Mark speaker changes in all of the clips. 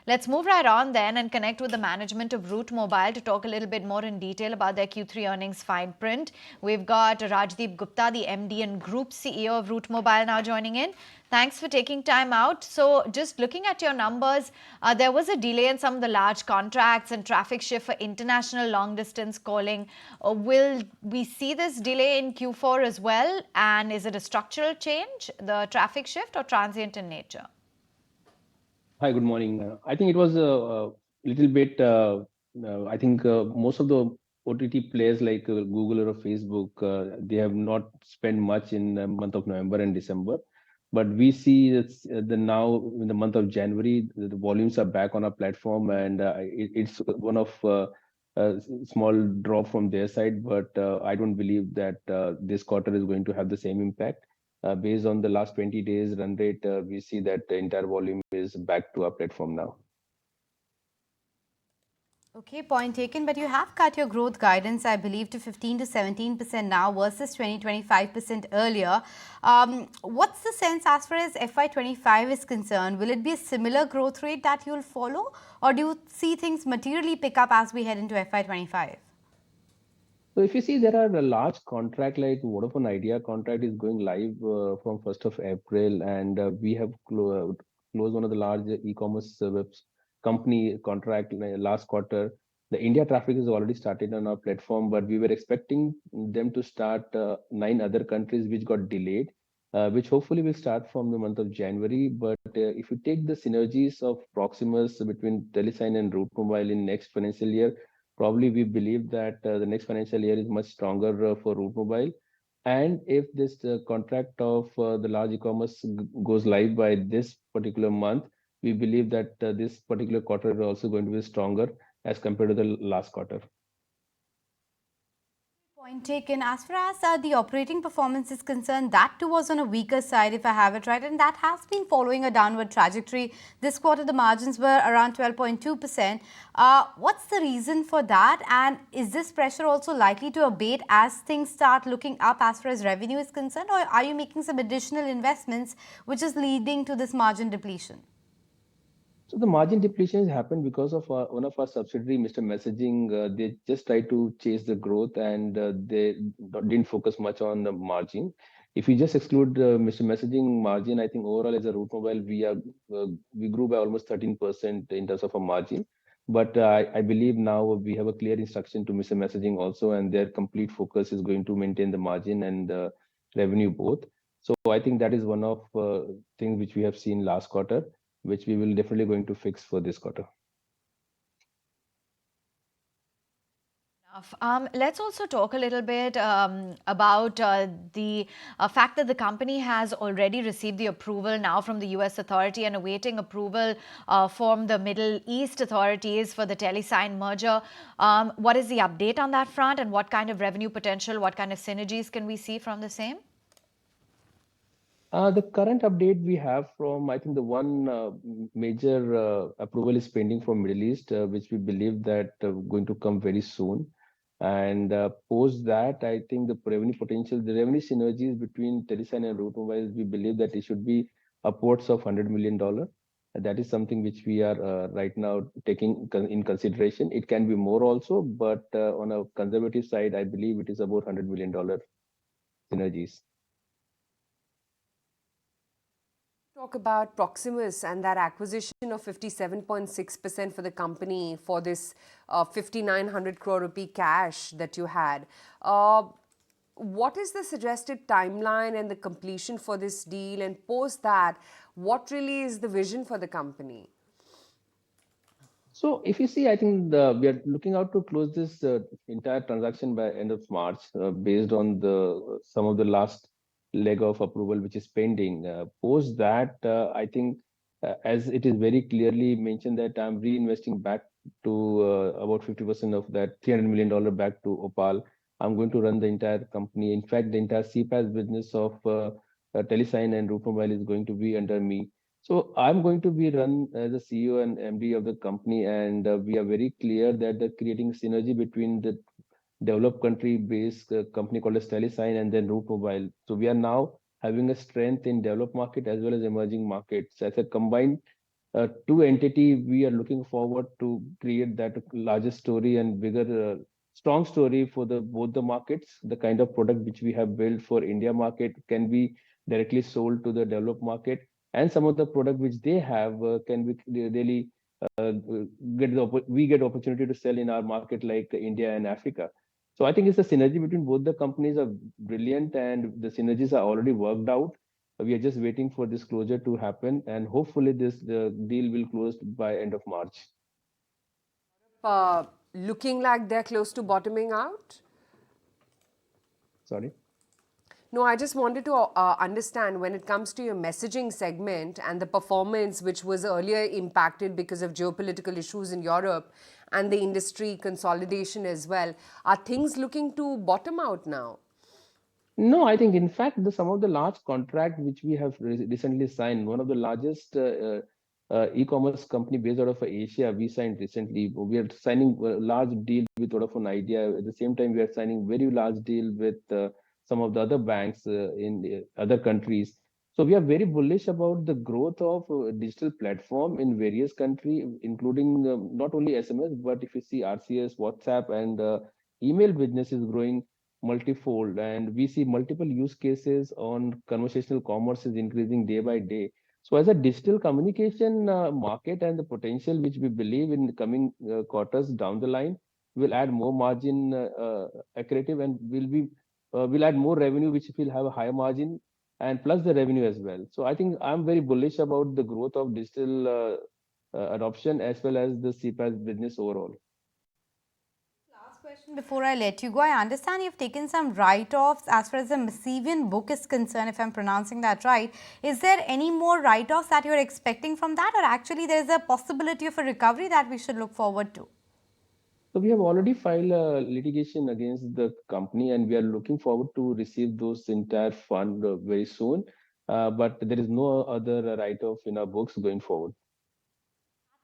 Speaker 1: Let's move right on then and connect with the management of Route Mobile to talk a little bit more in detail about their Q3 earnings fine print. We've got Rajdip Gupta, the MD and Group CEO of Route Mobile, now joining in. Thanks for taking time out. So just looking at your numbers, there was a delay in some of the large contracts and traffic shift for international long distance calling. Will we see this delay in Q4 as well? And is it a structural change, the traffic shift, or transient in nature?
Speaker 2: Hi, good morning. I think it was a little bit. I think most of the OTT players like Google or Facebook, they have not spent much in the month of November and December. But we see the now in the month of January, the volumes are back on our platform, and it's one of a small drop from their side. But I don't believe that this quarter is going to have the same impact. Based on the last 20 days run rate, we see that the entire volume is back to our platform now.
Speaker 3: Okay, point taken. But you have cut your growth guidance, I believe, to 15 to 17% now versus 20-25% earlier. What's the sense as far as FY25 is concerned? Will it be a similar growth rate that you'll follow, or do you see things materially pick up as we head into FY25?
Speaker 2: So if you see, there are a large contract like Vodafone Idea contract is going live from 1st of April, and we have closed one of the large e-commerce company contract last quarter. The India traffic has already started on our platform, but we were expecting them to start 9 other countries, which got delayed, which hopefully will start from the month of January. But if you take the synergies of Proximus between Telesign and Route Mobile in next financial year, probably we believe that the next financial year is much stronger for Route Mobile. And if this contract of the large e-commerce goes live by this particular month, we believe that this particular quarter is also going to be stronger as compared to the last quarter.
Speaker 3: Point taken. As far as the operating performance is concerned, that too was on a weaker side, if I have it right, and that has been following a downward trajectory. This quarter, the margins were around 12.2%. What's the reason for that, and is this pressure also likely to abate as things start looking up as far as revenue is concerned, or are you making some additional investments which is leading to this margin depletion?
Speaker 2: So the margin depletion has happened because of one of our subsidiary, Mr. Messaging. They just tried to chase the growth, and they didn't focus much on the margin. If you just exclude Mr. Messaging margin, I think overall as a Route Mobile, we grew by almost 13% in terms of a margin. But I believe now we have a clear instruction to Mr. Messaging also, and their complete focus is going to maintain the margin and revenue both. So I think that is one of things which we have seen last quarter, which we will definitely going to fix for this quarter.
Speaker 1: Let's also talk a little bit about the fact that the company has already received the approval now from the US authority and awaiting approval from the Middle East authorities for the Telesign merger. What is the update on that front, and what kind of revenue potential, what kind of synergies can we see from the same?
Speaker 2: The current update we have from, I think the one major approval is pending from Middle East, which we believe that going to come very soon. And post that, I think the revenue potential, the revenue synergies between Telesign and Route Mobile, we believe that it should be upwards of $100 million. That is something which we are right now taking in consideration. It can be more also, but on a conservative side, I believe it is about $100 million synergies.
Speaker 4: Talk about Proximus and that acquisition of 57.6% for the company for this 5,900 crore rupee cash that you had. What is the suggested timeline and the completion for this deal? And post that, what really is the vision for the company?
Speaker 2: So if you see, I think we are looking out to close this entire transaction by end of March, based on some of the last leg of approval which is pending. Post that, I think as it is very clearly mentioned that I'm reinvesting back to about 50% of that $300 million back to Opal. I'm going to run the entire company. In fact, the entire CPaaS business of Telesign and Route Mobile is going to be under me. So I'm going to be run as a CEO and MD of the company, and we are very clear that the creating synergy between the developed country-based company called as Telesign and then Route Mobile. So we are now having a strength in developed market as well as emerging markets. As a combined two entity, we are looking forward to create that larger story and bigger, strong story for the both the markets. The kind of product which we have built for India market can be directly sold to the developed market, and some of the product which they have can be really we get opportunity to sell in our market like India and Africa. So I think it's a synergy between both the companies are brilliant, and the synergies are already worked out. We are just waiting for this closure to happen, and hopefully this deal will close by end of March.
Speaker 4: Looking like they're close to bottoming out?
Speaker 2: Sorry.
Speaker 4: No, I just wanted to understand when it comes to your messaging segment and the performance, which was earlier impacted because of geopolitical issues in Europe and the industry consolidation as well. Are things looking to bottom out now?
Speaker 2: No, I think in fact some of the large contract which we have recently signed, one of the largest e-commerce company based out of Asia, we signed recently. We are signing a large deal with Vodafone Idea. At the same time, we are signing very large deal with some of the other banks in other countries. So we are very bullish about the growth of digital platform in various countries, including not only SMS, but if you see RCS, WhatsApp, and email business is growing multifold, and we see multiple use cases on conversational commerce is increasing day by day. So as a digital communication market, and the potential which we believe in the coming quarters down the line will add more margin accretive, and will add more revenue which will have a higher margin, and plus the revenue as well. So I think I'm very bullish about the growth of digital adoption as well as the CPaaS business overall.
Speaker 3: Last question before I let you go. I understand you've taken some write-offs as far as the Massivian book is concerned, if I'm pronouncing that right. Is there any more write-offs that you're expecting from that, or actually there's a possibility of a recovery that we should look forward to?
Speaker 2: So we have already filed a litigation against the company, and we are looking forward to receive those entire fund very soon. But there is no other write-off in our books going forward.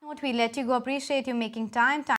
Speaker 3: Note, we let you go. Appreciate you making time.